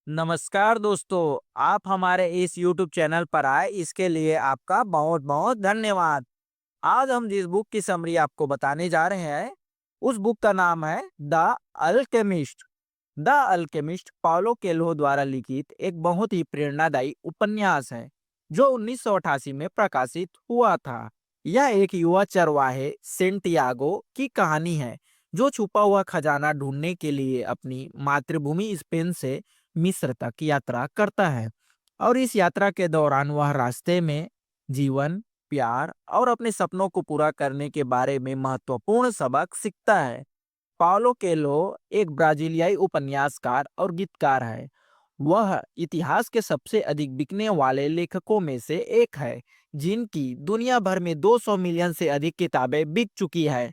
नमस्कार दोस्तों, आप हमारे इस YouTube चैनल पर आए इसके लिए आपका बहुत बहुत धन्यवाद। आज हम जिस बुक की समरी आपको बताने जा रहे हैं, उस बुक का नाम है the alchemist. The alchemist Paulo Coelho द्वारा लिखित एक बहुत ही प्रेरणादायी उपन्यास है, जो 1988 में प्रकाशित हुआ था। यह एक युवा चरवाहे सेंटियागो की कहानी है, जो छुपा हुआ खजाना ढूंढने के लिए अपनी मातृभूमि स्पेन से मिस्र तक यात्रा करता है। और इस यात्रा के दौरान वह रास्ते में जीवन, प्यार और अपने सपनों को पूरा करने के बारे में महत्वपूर्ण सबक सीखता है। पाउलो कोएल्हो एक ब्राजीलियाई उपन्यासकार और गीतकार है। वह इतिहास के सबसे अधिक बिकने वाले लेखकों में से एक है, जिनकी दुनिया भर में 200 मिलियन से अधिक किताबें बिक चुकी है।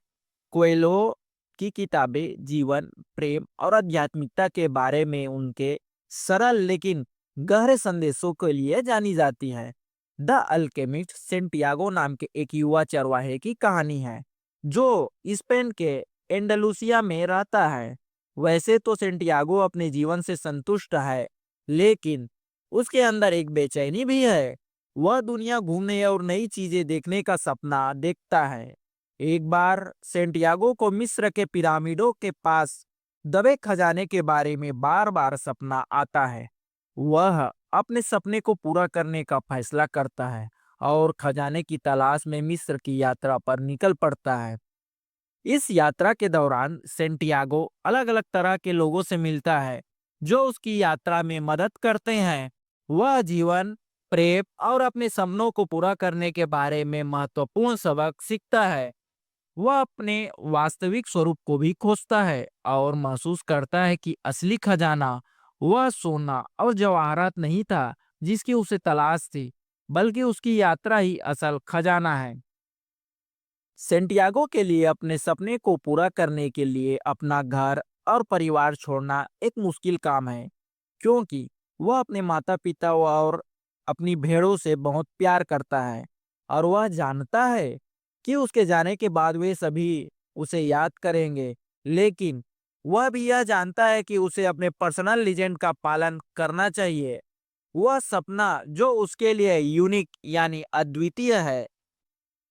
कोएल्हो की किताबें जीवन, प्रेम और आध्यात्मिकता के बारे में उनके सरल लेकिन गहरे संदेशों के लिए जानी जाती हैं। द अल्केमिस्ट सेंटियागो नाम के एक युवा चरवाहे की कहानी है, जो स्पेन के एंडलुसिया में रहता है। वैसे तो सेंटियागो अपने जीवन से संतुष्ट है, लेकिन उसके अंदर एक बेचैनी भी है। वह दुनिया घूमने और नई चीजें देखने का सपना देखता है। एक बार सेंटियागो को मिस्र के पिरामिडों के पास दबे खजाने के बारे में बार बार सपना आता है। वह अपने सपने को पूरा करने का फैसला करता है और खजाने की तलाश में मिस्र की यात्रा पर निकल पड़ता है। इस यात्रा के दौरान सेंटियागो अलग अलग तरह के लोगों से मिलता है, जो उसकी यात्रा में मदद करते हैं। वह जीवन, प्रेम और अपने सपनों को पूरा करने के बारे में महत्वपूर्ण सबक सीखता है। वह अपने वास्तविक स्वरूप को भी खोजता है और महसूस करता है कि असली खजाना वह सोना और जवाहरात नहीं था जिसकी उसे तलाश थी, बल्कि उसकी यात्रा ही असल खजाना है। सेंटियागो के लिए अपने सपने को पूरा करने के लिए अपना घर और परिवार छोड़ना एक मुश्किल काम है, क्योंकि वह अपने माता पिता और अपनी भेड़ों से बहुत प्यार करता है। और वह जानता है कि उसके जाने के बाद वे सभी उसे याद करेंगे, लेकिन वह भी यह जानता है कि उसे अपने पर्सनल लीजेंड का पालन करना चाहिए। वह सपना जो उसके लिए यूनिक यानी अद्वितीय है।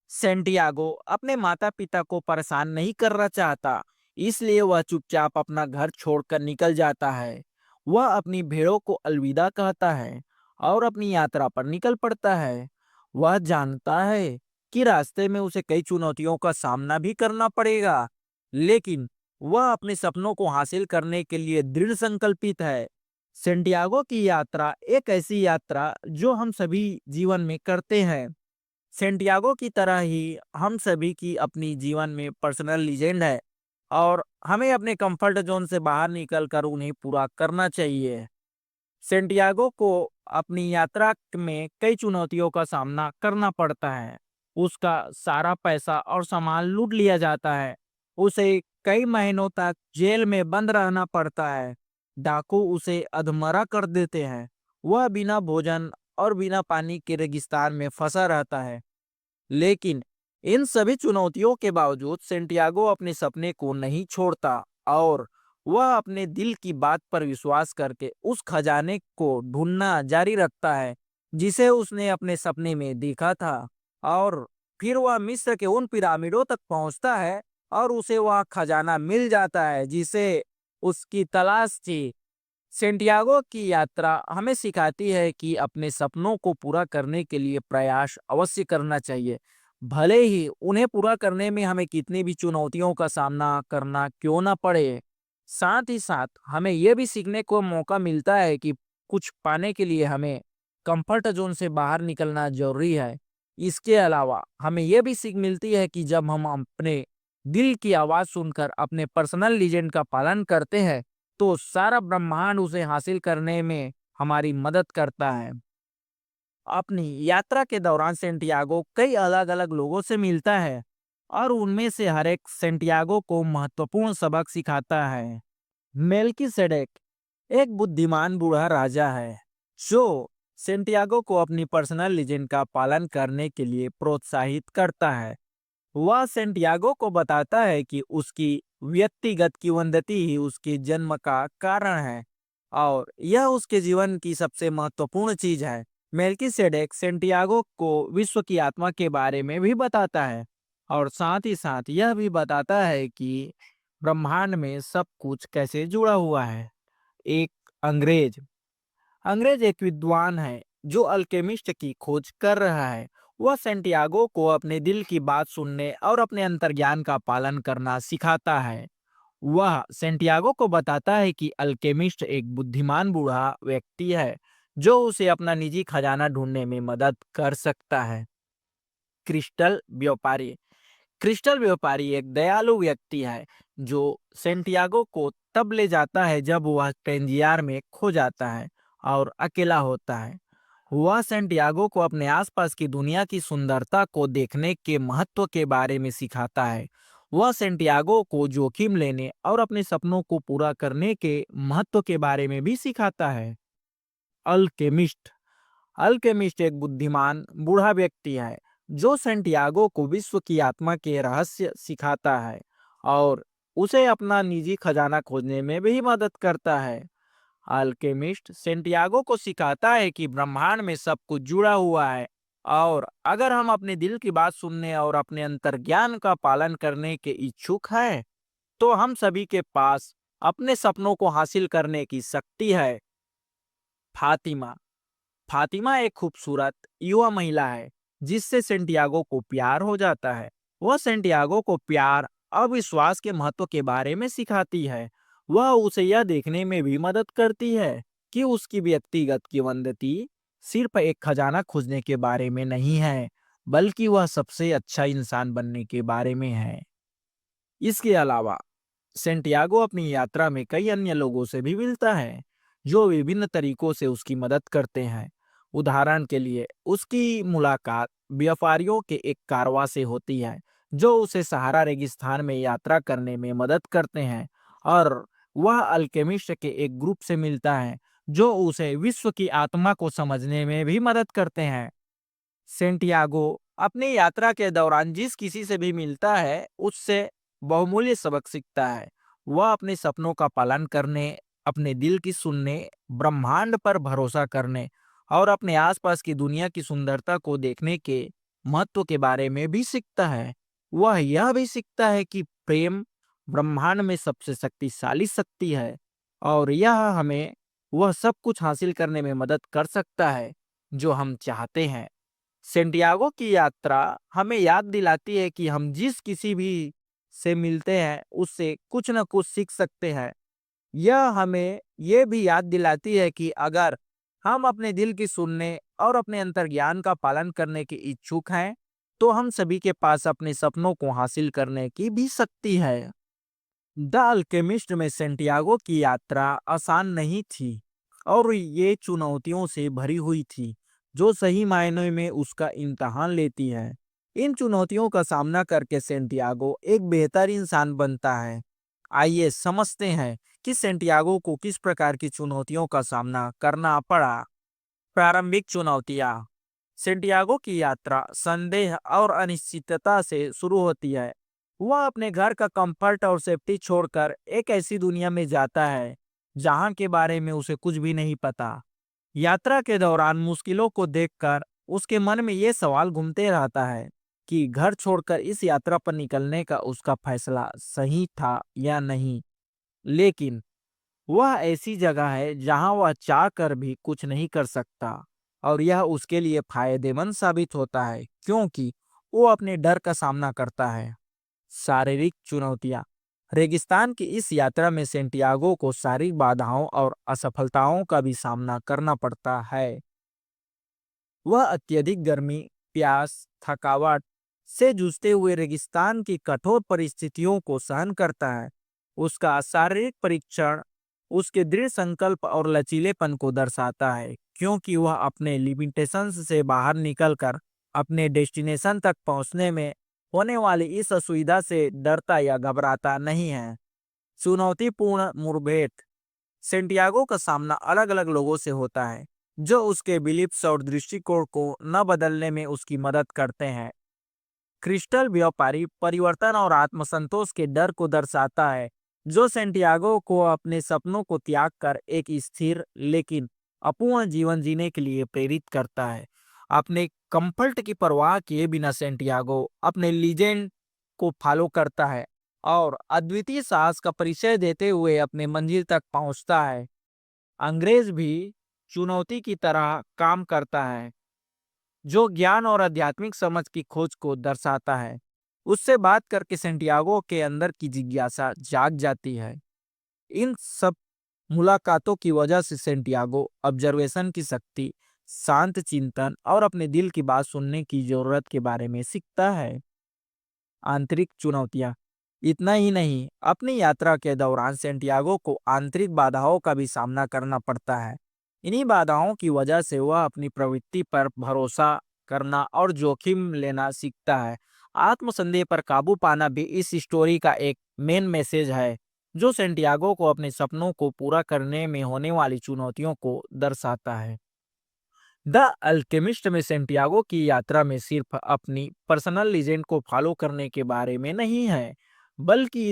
सेंटियागो अपने माता पिता को परेशान नहीं करना चाहता, इसलिए वह चुपचाप अपना घर छोड़कर निकल जाता है। वह अपनी भेड़ों को अलविदा कहता है और अपनी यात्रा पर निकल पड़ता है। वह जानता है कि रास्ते में उसे कई चुनौतियों का सामना भी करना पड़ेगा, लेकिन वह अपने सपनों को हासिल करने के लिए दृढ़ संकल्पित है। सेंटियागो की यात्रा एक ऐसी यात्रा जो हम सभी जीवन में करते हैं। सेंटियागो की तरह ही हम सभी की अपनी जीवन में पर्सनल लीजेंड है, और हमें अपने कंफर्ट जोन से बाहर निकलकर उन्हें पूरा करना चाहिए। सेंटियागो को अपनी यात्रा में कई चुनौतियों का सामना करना पड़ता है। उसका सारा पैसा और सामान लूट लिया जाता है। उसे कई महीनों तक जेल में बंद रहना पड़ता है। डाकू उसे अधमरा कर देते हैं। वह बिना भोजन और बिना पानी के रेगिस्तान में फंसा रहता है। लेकिन इन सभी चुनौतियों के बावजूद सेंटियागो अपने सपने को नहीं छोड़ता, और वह अपने दिल की बात पर विश्वास करके उस खजाने को ढूंढना जारी रखता है जिसे उसने अपने सपने में देखा था। और फिर वह मिस्र के उन पिरामिडों तक पहुंचता है और उसे वह खजाना मिल जाता है जिसे उसकी तलाश थी। सेंटियागो की यात्रा हमें सिखाती है कि अपने सपनों को पूरा करने के लिए प्रयास अवश्य करना चाहिए, भले ही उन्हें पूरा करने में हमें कितनी भी चुनौतियों का सामना करना क्यों ना पड़े। साथ ही साथ हमें यह भी सीखने को मौका मिलता है कि कुछ पाने के लिए हमें कंफर्ट जोन से बाहर निकलना जरूरी है। इसके अलावा हमें यह भी सीख मिलती है कि जब हम अपने दिल की आवाज़ सुनकर अपने पर्सनल लीजेंड का पालन करते हैं, तो सारा ब्रह्मांड उसे हासिल करने में हमारी मदद करता है। अपनी यात्रा के दौरान सेंटियागो कई अलग-अलग लोगों से मिलता है, और उनमें से हर एक सेंटियागो को महत्वपूर्ण सबक सिखाता है। मेल्किसेडेक एक बुद्धिमान बूढ़ा राजा है, जो सेंटियागो को अपनी पर्सनल लीजेंड का पालन करने के लिए प्रोत्साहित करता है। वह सेंटियागो को बताता है कि उसकी व्यक्तिगत किंवदंती ही उसके जन्म का कारण है, और यह उसके जीवन की सबसे महत्वपूर्ण चीज है। मेल्किसेडेक सेंटियागो को विश्व की आत्मा के बारे में भी बताता है और साथ ही साथ यह भी बताता है कि ब्रह्मांड में सब कुछ कैसे जुड़ा हुआ है। एक अंग्रेज अंग्रेज एक विद्वान है जो अल्केमिस्ट की खोज कर रहा है। वह सेंटियागो को अपने दिल की बात सुनने और अपने अंतर्ज्ञान का पालन करना सिखाता है। वह सेंटियागो को बताता है कि अल्केमिस्ट एक बुद्धिमान बूढ़ा व्यक्ति है जो उसे अपना निजी खजाना ढूंढने में मदद कर सकता है। क्रिस्टल व्यापारी क्रिस्टल व्यापारी एक दयालु व्यक्ति है जो सेंटियागो को तब ले जाता है जब वह टेंजियार में खो जाता है और अकेला होता है। वह सेंटियागो को अपने आसपास की दुनिया की सुंदरता को देखने के महत्व के बारे में सिखाता है। वह सेंटियागो को जोखिम लेने और अपने सपनों को पूरा करने के महत्व के बारे में भी सिखाता है। अल्केमिस्ट अल्केमिस्ट एक बुद्धिमान बूढ़ा व्यक्ति है जो सेंटियागो को विश्व की आत्मा के रहस्य सिखाता है और उसे अपना निजी खजाना खोजने में भी मदद करता है। अल्केमिस्ट सेंटियागो को सिखाता है कि ब्रह्मांड में सब कुछ जुड़ा हुआ है और अगर हम अपने दिल की बात सुनने और अपने अंतर्ज्ञान का पालन करने के इच्छुक हैं, तो हम सभी के पास अपने सपनों को हासिल करने की शक्ति है। फातिमा फातिमा एक खूबसूरत युवा महिला है जिससे सेंटियागो को प्यार हो जाता है। वह सेंटियागो को प्यार और विश्वास के महत्व के बारे में सिखाती है। वह उसे यह देखने में भी मदद करती है कि उसकी व्यक्तिगत किंवदंती सिर्फ एक खजाना खोजने के बारे में नहीं है, बल्कि वह सबसे अच्छा इंसान बनने के बारे में है। इसके अलावा सेंटियागो अपनी यात्रा में कई अन्य लोगों से भी मिलता है जो विभिन्न तरीकों से उसकी मदद करते हैं। उदाहरण के लिए उसकी मुलाकात व्यापारियों के एक कारवां से होती है जो उसे सहारा रेगिस्तान में यात्रा करने में मदद करते हैं, और वह अल्केमिस्ट के एक ग्रुप से मिलता है जो उसे विश्व की आत्मा को समझने में भी मदद करते हैं। सेंटियागो अपनी यात्रा के दौरान जिस किसी से भी मिलता है उससे बहुमूल्य सबक सीखता है। वह अपने सपनों का पालन करने, अपने दिल की सुनने, ब्रह्मांड पर भरोसा करने और अपने आसपास की दुनिया की सुंदरता को देखने के महत्व के बारे में भी सीखता है। वह यह भी सीखता है कि प्रेम ब्रह्मांड में सबसे शक्तिशाली शक्ति है और यह हमें वह सब कुछ हासिल करने में मदद कर सकता है जो हम चाहते हैं। सेंटियागो की यात्रा हमें याद दिलाती है कि हम जिस किसी भी से मिलते हैं उससे कुछ न कुछ सीख सकते हैं। यह हमें यह भी याद दिलाती है कि अगर हम अपने दिल की सुनने और अपने अंतर्ज्ञान का पालन करने के इच्छुक हैं, तो हम सभी के पास अपने सपनों को हासिल करने की भी शक्ति है। द अल्केमिस्ट में सेंटियागो की यात्रा आसान नहीं थी और ये चुनौतियों से भरी हुई थी जो सही मायने में उसका इम्तहान लेती है। इन चुनौतियों का सामना करके सेंटियागो एक बेहतर इंसान बनता है। आइए समझते हैं कि सेंटियागो को किस प्रकार की चुनौतियों का सामना करना पड़ा। प्रारंभिक चुनौतियां। सेंटियागो की यात्रा संदेह और अनिश्चितता से शुरू होती है। वह अपने घर का कंफर्ट और सेफ्टी छोड़कर एक ऐसी दुनिया में जाता है जहां के बारे में उसे कुछ भी नहीं पता। यात्रा के दौरान मुश्किलों को देखकर उसके मन में ये सवाल घूमते रहता है कि घर छोड़कर इस यात्रा पर निकलने का उसका फैसला सही था या नहीं। लेकिन वह ऐसी जगह है जहां वह चाह कर भी कुछ नहीं कर सकता और यह उसके लिए फायदेमंद साबित होता है क्योंकि वो अपने डर का सामना करता है। शारीरिक चुनौतियां। रेगिस्तान की इस यात्रा में सेंटियागो को शारीरिक बाधाओं और असफलताओं का भी सामना करना पड़ता है। वह अत्यधिक गर्मी, प्यास, थकावट से जूझते हुए रेगिस्तान की कठोर परिस्थितियों को सहन करता है। उसका शारीरिक परीक्षण उसके दृढ़ संकल्प और लचीलेपन को दर्शाता है क्योंकि वह अपने लिमिटेशंस से बाहर निकलकर अपने डेस्टिनेशन तक पहुंचने में होने वाली इस असुविधा से डरता या घबराता नहीं है। चुनौतीपूर्ण मुठभेड़। सेंटियागो का सामना अलग अलग लोगों से होता है जो उसके बिलीफ्स और दृष्टिकोण को न बदलने में उसकी मदद करते हैं। क्रिस्टल व्यापारी परिवर्तन और आत्मसंतोष के डर को दर्शाता है जो सेंटियागो को अपने सपनों को त्याग कर एक स्थिर लेकिन अपूर्ण जीवन जीने के लिए प्रेरित करता है। अपने कंफर्ट की परवाह किए बिना सेंटियागो अपने लीजेंड को फॉलो करता है और अद्वितीय साहस का परिचय देते हुए अपने मंजिल तक पहुंचता है। अंग्रेज भी चुनौती की तरह काम करता है, जो ज्ञान और आध्यात्मिक समझ की खोज को दर्शाता है। उससे बात करके सेंटियागो के अंदर की जिज्ञासा जाग जाती है। इन सब मुलाकातों की वजह से सेंटियागो ऑब्जर्वेशन की शक्ति, शांत चिंतन और अपने दिल की बात सुनने की जरूरत के बारे में सीखता है। आंतरिक चुनौतियां। इतना ही नहीं, अपनी यात्रा के दौरान सेंटियागो को आंतरिक बाधाओं का भी सामना करना पड़ता है। इन्हीं बाधाओं की वजह से वह अपनी प्रवृत्ति पर भरोसा करना और जोखिम लेना सीखता है। आत्मसंदेह पर काबू पाना भी इस स्टोरी का एक मेन मैसेज है, जो सेंटियागो को अपने सपनों को पूरा करने में होने वाली चुनौतियों को दर्शाता है। द अल्केमिस्ट में सेंटियागो की यात्रा में सिर्फ अपनी पर्सनल लीजेंड को फॉलो करने के बारे में नहीं है, बल्कि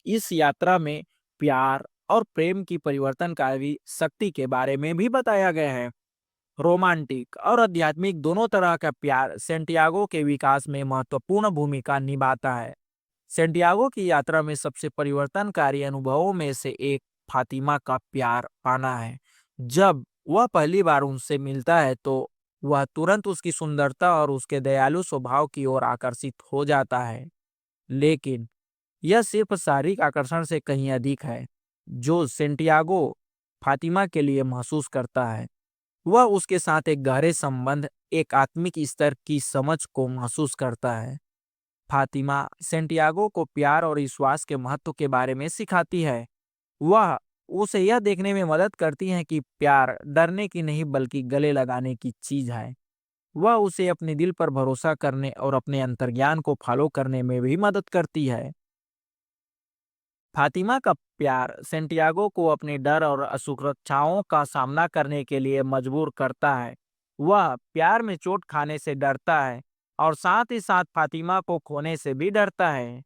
इस यात्रा में प्यार और प्रेम की परिवर्तनकारी शक्ति के बारे में भी बताया गया है। रोमांटिक और आध्यात्मिक दोनों तरह का प्यार सेंटियागो के विकास में महत्वपूर्ण भूमिका निभाता है। सेंटियागो की यात्रा में सबसे परिवर्तनकारी अनुभवों में से एक फातिमा का प्यार पाना है। जब वह पहली बार उनसे मिलता है तो वह तुरंत उसकी सुंदरता और उसके दयालु स्वभाव की ओर आकर्षित हो जाता है। लेकिन यह सिर्फ शारीरिक आकर्षण से कहीं अधिक है। जो सेंटियागो फातिमा के लिए महसूस करता है, वह उसके साथ एक गहरे संबंध, एक आत्मिक स्तर की समझ को महसूस करता है। फातिमा सेंटियागो को प्यार और विश्वास के महत्व के बारे में सिखाती है। वह उसे यह देखने में मदद करती है कि प्यार डरने की नहीं बल्कि गले लगाने की चीज है। वह उसे अपने दिल पर भरोसा करने और अपने अंतर्ज्ञान को फॉलो करने में भी मदद करती है। फातिमा का प्यार सेंटियागो को अपने डर और असुरक्षाओं का सामना करने के लिए मजबूर करता है। वह प्यार में चोट खाने से डरता है और साथ ही साथ फातिमा को खोने से भी डरता है।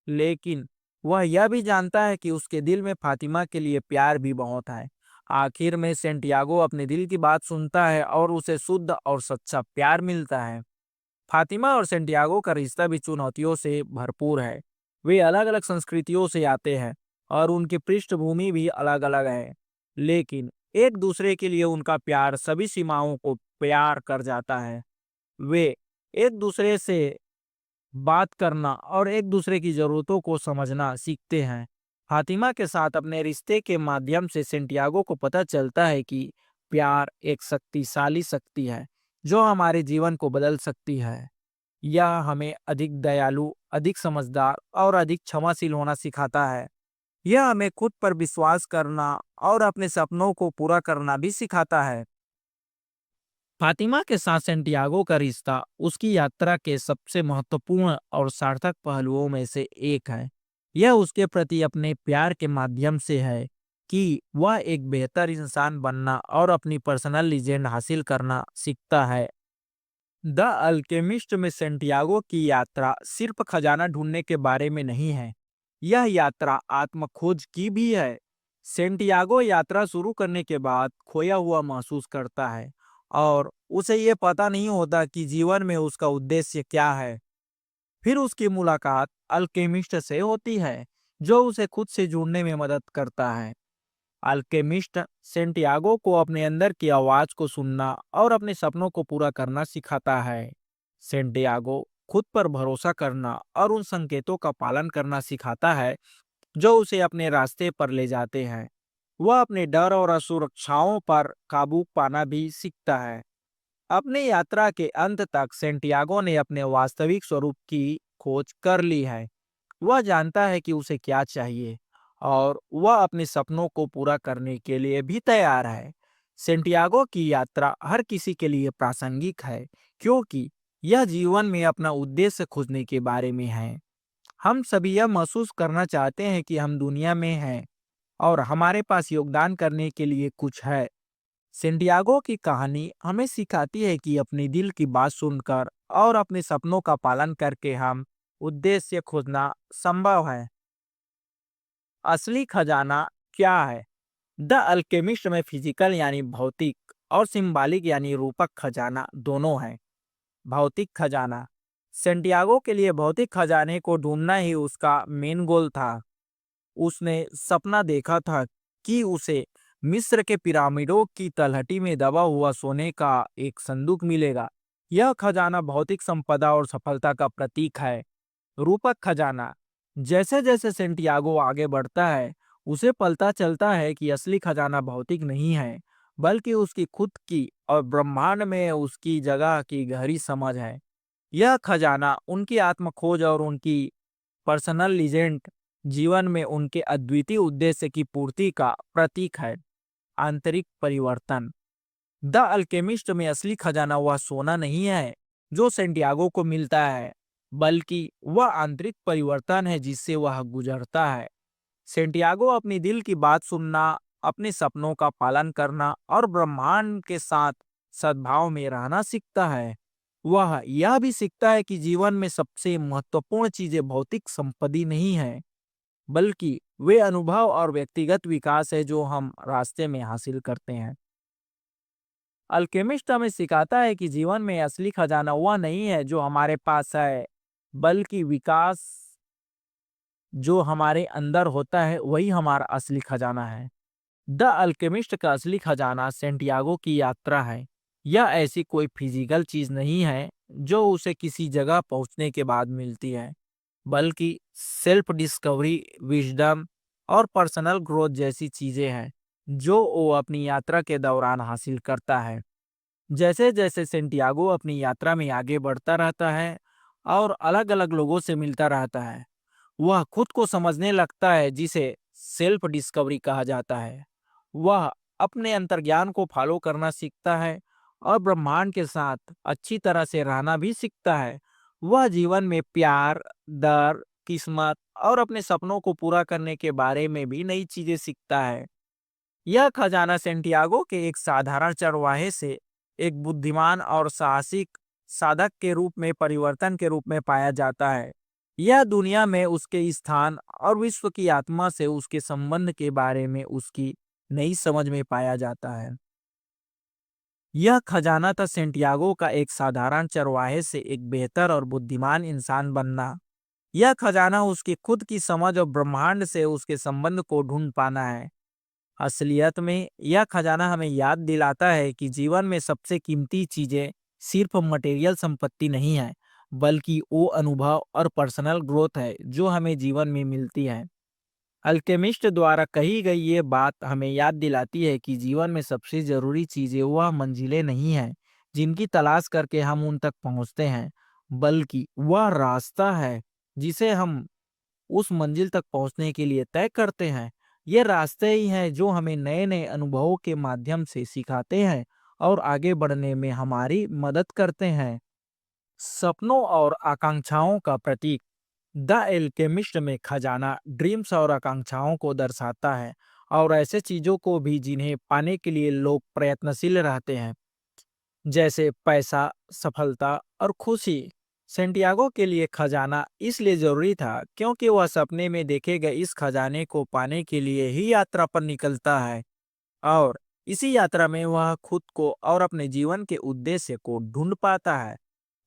लेकिन वह यह भी जानता है कि उसके दिल में फातिमा के लिए प्यार भी बहुत है। आखिर में सेंटियागो अपने दिल की बात सुनता है और उसे शुद्ध और सच्चा प्यार मिलता है। फातिमा और सेंटियागो का रिश्ता भी चुनौतियों से भरपूर है। वे अलग अलग संस्कृतियों से आते हैं और उनकी पृष्ठभूमि भी अलग अलग है, लेकिन एक दूसरे के लिए उनका प्यार सभी सीमाओं को प्यार कर जाता है। वे एक दूसरे से बात करना और एक दूसरे की जरूरतों को समझना सीखते हैं। फातिमा के साथ अपने रिश्ते के माध्यम से सेंटियागो को पता चलता है कि प्यार एक शक्तिशाली शक्ति है, जो हमारे जीवन को बदल सकती है। यह हमें अधिक दयालु, अधिक समझदार और अधिक क्षमाशील होना सिखाता है। यह हमें खुद पर विश्वास करना और अपने सपनों को पूरा करना भी सिखाता है। फातिमा के साथ सेंटियागो का रिश्ता उसकी यात्रा के सबसे महत्वपूर्ण और सार्थक पहलुओं में से एक है। यह उसके प्रति अपने प्यार के माध्यम से है कि वह एक बेहतर इंसान बनना और अपनी पर्सनल लीजेंड हासिल करना सीखता है। द अल्केमिस्ट में सेंटियागो की यात्रा सिर्फ खजाना ढूंढने के बारे में नहीं है, यह यात्रा आत्मखोज की भी है। सेंटियागो यात्रा शुरू करने के बाद खोया हुआ महसूस करता है और उसे ये पता नहीं होता कि जीवन में उसका उद्देश्य क्या है। फिर उसकी मुलाकात अल्केमिस्ट से होती है, जो उसे खुद से जुड़ने में मदद करता है। अल्केमिस्ट सेंटियागो को अपने अंदर की आवाज को सुनना और अपने सपनों को पूरा करना सिखाता है। सेंटियागो खुद पर भरोसा करना और उन संकेतों का पालन करना सिखाता है, जो उसे अपने रास्ते पर ले जाते हैं। वह अपने डर और असुरक्षाओं पर काबू पाना भी सीखता है। अपनी यात्रा के अंत तक सेंटियागो ने अपने वास्तविक स्वरूप की खोज कर ली है। वह जानता है कि उसे क्या चाहिए और वह अपने सपनों को पूरा करने के लिए भी तैयार है। सेंटियागो की यात्रा हर किसी के लिए प्रासंगिक है, क्योंकि यह जीवन में अपना उद्देश्य खोजने के बारे में है। हम सभी यह महसूस करना चाहते हैं कि हम दुनिया में हैं और हमारे पास योगदान करने के लिए कुछ है। सेंटियागो की कहानी हमें सिखाती है कि अपनी दिल की बात सुनकर और अपने सपनों का पालन करके हम उद्देश्य खोजना संभव है। असली खजाना क्या है? द अल्केमिस्ट में फिजिकल यानी भौतिक और सिंबॉलिक यानी रूपक खजाना दोनों है। भौतिक खजाना, सेंटियागो के लिए भौतिक खजाने को ढूंढना ही उसका मेन गोल था। उसने सपना देखा था कि उसे मिस्र के पिरामिडों की तलहटी में दबा हुआ सोने का एक संदूक मिलेगा। यह खजाना भौतिक संपदा और सफलता का प्रतीक है। रूपक खजाना, जैसे जैसे सेंटियागो आगे बढ़ता है उसे पता चलता है कि असली खजाना भौतिक नहीं है, बल्कि उसकी खुद की और ब्रह्मांड में उसकी जगह की गहरी समझ है। यह खजाना उनकी आत्म खोज और उनकी पर्सनल लीजेंड जीवन में उनके अद्वितीय उद्देश्य की पूर्ति का प्रतीक है। आंतरिक परिवर्तन, द अल्केमिस्ट में असली खजाना वह सोना नहीं है जो सेंटियागो को मिलता है, बल्कि वह आंतरिक परिवर्तन है जिससे वह गुजरता है। सेंटियागो अपनी दिल की बात सुनना, अपने सपनों का पालन करना और ब्रह्मांड के साथ सद्भाव में रहना सीखता है। वह यह भी सीखता है कि जीवन में सबसे महत्वपूर्ण चीजें भौतिक संपत्ति नहीं है, बल्कि वे अनुभव और व्यक्तिगत विकास है जो हम रास्ते में हासिल करते हैं। अल्केमिस्ट हमें सिखाता है कि जीवन में असली खजाना वह नहीं है जो हमारे पास है, बल्कि विकास जो हमारे अंदर होता है वही हमारा असली खजाना है। द अल्केमिस्ट का असली खजाना सेंटियागो की यात्रा है। यह ऐसी कोई फिजिकल चीज नहीं है जो उसे किसी जगह पहुंचने के बाद मिलती है, बल्कि सेल्फ डिस्कवरी, विजडम और पर्सनल ग्रोथ जैसी चीजें हैं जो वो अपनी यात्रा के दौरान हासिल करता है। जैसे जैसे सेंटियागो अपनी यात्रा में आगे बढ़ता रहता है और अलग अलग लोगों से मिलता रहता है, वह खुद को समझने लगता है जिसे सेल्फ डिस्कवरी कहा जाता है। वह अपने अंतर्ज्ञान को फॉलो करना सीखता है और ब्रह्मांड के साथ अच्छी तरह से रहना भी सीखता है। वह जीवन में प्यार, डर, किस्मत और अपने सपनों को पूरा करने के बारे में भी नई चीजें सीखता है। यह खजाना सेंटियागो के एक साधारण चरवाहे से एक बुद्धिमान और साहसिक साधक के रूप में परिवर्तन के रूप में पाया जाता है। यह दुनिया में उसके स्थान और विश्व की आत्मा से उसके संबंध के बारे में उसकी नई समझ में पाया जाता है। यह खजाना था सेंटियागो का एक साधारण चरवाहे से एक बेहतर और बुद्धिमान इंसान बनना। यह खजाना उसकी खुद की समझ और ब्रह्मांड से उसके संबंध को ढूंढ पाना है। असलियत में यह खजाना हमें याद दिलाता है कि जीवन में सबसे कीमती चीजें सिर्फ मटेरियल संपत्ति नहीं है, बल्कि वो अनुभव और पर्सनल ग्रोथ है जो हमें जीवन में मिलती है। अल्केमिस्ट द्वारा कही गई ये बात हमें याद दिलाती है कि जीवन में सबसे जरूरी चीजें वह मंजिलें नहीं हैं जिनकी तलाश करके हम उन तक पहुंचते हैं, बल्कि वह रास्ता है जिसे हम उस मंजिल तक पहुंचने के लिए तय करते हैं। ये रास्ते ही हैं जो हमें नए नए अनुभवों के माध्यम से सिखाते हैं और आगे बढ़ने में हमारी मदद करते हैं। सपनों और आकांक्षाओं का प्रतीक, द एल्केमिस्ट में खजाना ड्रीम्स और आकांक्षाओं को दर्शाता है और ऐसे चीजों को भी जिन्हें पाने के लिए लोग प्रयत्नशील रहते हैं, जैसे पैसा, सफलता और खुशी। सेंटियागो के लिए खजाना इसलिए जरूरी था क्योंकि वह सपने में देखे गए इस खजाने को पाने के लिए ही यात्रा पर निकलता है और इसी यात्रा में वह खुद को और अपने जीवन के उद्देश्य को ढूंढ पाता है।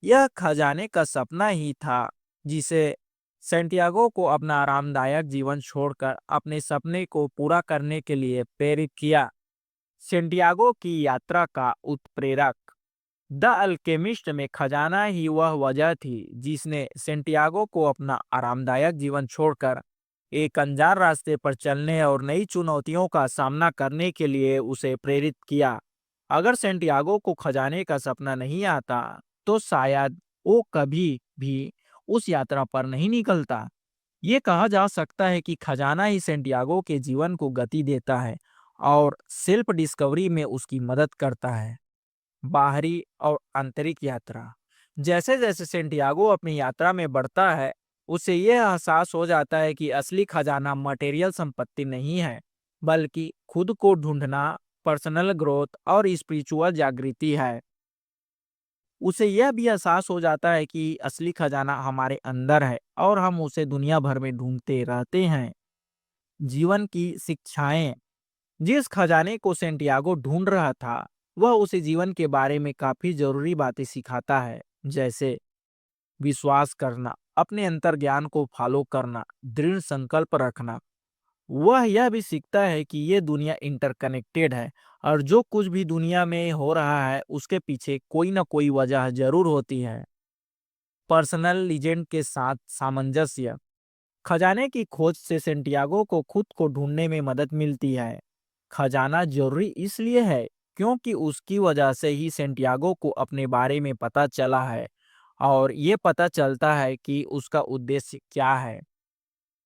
यह खजाने का सपना ही था जिसे सेंटियागो को अपना आरामदायक जीवन छोड़कर अपने सपने को पूरा करने के लिए प्रेरित किया। सेंटियागो की यात्रा का उत्प्रेरक, द अल्केमिस्ट में खजाना ही वह वजह थी जिसने सेंटियागो को अपना आरामदायक जीवन छोड़कर एक अनजान रास्ते पर चलने और नई चुनौतियों का सामना करने के लिए उसे प्रेरित किया। अगर सेंटियागो को खजाने का सपना नहीं आता तो शायद वो कभी भी उस यात्रा पर नहीं निकलता। ये कहा जा सकता है कि खजाना ही सेंटियागो के जीवन को गति देता है और सेल्फ डिस्कवरी में उसकी मदद करता है। बाहरी और आंतरिक यात्रा, जैसे जैसे सेंटियागो अपनी यात्रा में बढ़ता है उसे यह एहसास हो जाता है कि असली खजाना मटेरियल संपत्ति नहीं है, बल्कि खुद को ढूंढना, पर्सनल ग्रोथ और स्पिरिचुअल जागृति है। उसे यह भी एहसास हो जाता है कि असली खजाना हमारे अंदर है और हम उसे दुनिया भर में ढूंढते रहते हैं। जीवन की शिक्षाएं। जिस खजाने को सेंटियागो ढूंढ रहा था, वह उसे जीवन के बारे में काफी जरूरी बातें सिखाता है, जैसे विश्वास करना, अपने अंतर्ज्ञान को फॉलो करना, दृढ़ संकल्प रखना। वह यह भी सीखता है कि ये दुनिया इंटरकनेक्टेड है और जो कुछ भी दुनिया में हो रहा है उसके पीछे कोई ना कोई वजह जरूर होती है। पर्सनल लीजेंड के साथ सामंजस्य। खजाने की खोज से सेंटियागो को खुद को ढूंढने में मदद मिलती है। खजाना जरूरी इसलिए है क्योंकि उसकी वजह से ही सेंटियागो को अपने बारे में पता चला है और ये पता चलता है कि उसका उद्देश्य क्या है।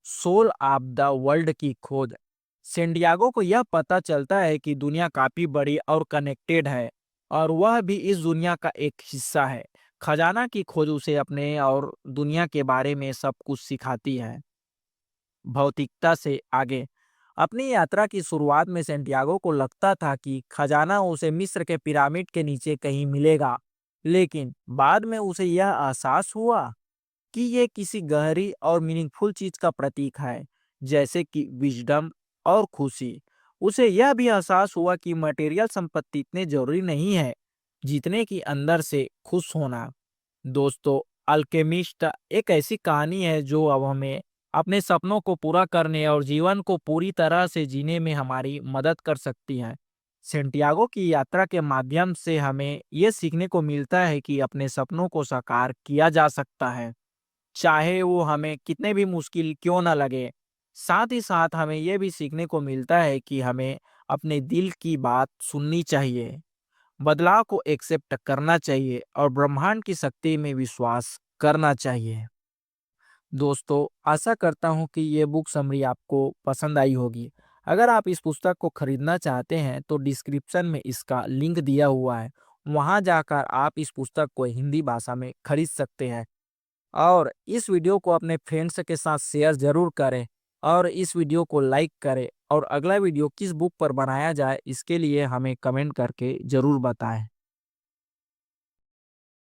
सोल ऑफ द वर्ल्ड की खोज। सेंटियागो को यह पता चलता है कि दुनिया काफी बड़ी और कनेक्टेड है और वह भी इस दुनिया का एक हिस्सा है। खजाना की खोज उसे अपने और दुनिया के बारे में सब कुछ सिखाती है। भौतिकता से आगे। अपनी यात्रा की शुरुआत में सेंटियागो को लगता था कि खजाना उसे मिस्र के पिरामिड के नीचे कहीं मिलेगा, लेकिन बाद में उसे यह एहसास हुआ कि ये किसी गहरी और मीनिंगफुल चीज का प्रतीक है, जैसे कि विजडम और खुशी। उसे यह भी एहसास हुआ कि मटेरियल संपत्ति इतने जरूरी नहीं है जितने कि अंदर से खुश होना। दोस्तों, अल्केमिस्ट एक ऐसी कहानी है जो अब हमें अपने सपनों को पूरा करने और जीवन को पूरी तरह से जीने में हमारी मदद कर सकती है। सेंटियागो की यात्रा के माध्यम से हमें ये सीखने को मिलता है कि अपने सपनों को साकार किया जा सकता है, चाहे वो हमें कितने भी मुश्किल क्यों ना लगे। साथ ही साथ हमें यह भी सीखने को मिलता है कि हमें अपने दिल की बात सुननी चाहिए, बदलाव को एक्सेप्ट करना चाहिए और ब्रह्मांड की शक्ति में विश्वास करना चाहिए। दोस्तों, आशा करता हूँ कि ये बुक समरी आपको पसंद आई होगी। अगर आप इस पुस्तक को खरीदना चाहते हैं तो डिस्क्रिप्शन में इसका लिंक दिया हुआ है, वहाँ जाकर आप इस पुस्तक को हिंदी भाषा में खरीद सकते हैं। और इस वीडियो को अपने फ्रेंड्स के साथ शेयर जरूर करें और इस वीडियो को लाइक करें और अगला वीडियो किस बुक पर बनाया जाए इसके लिए हमें कमेंट करके जरूर बताएं।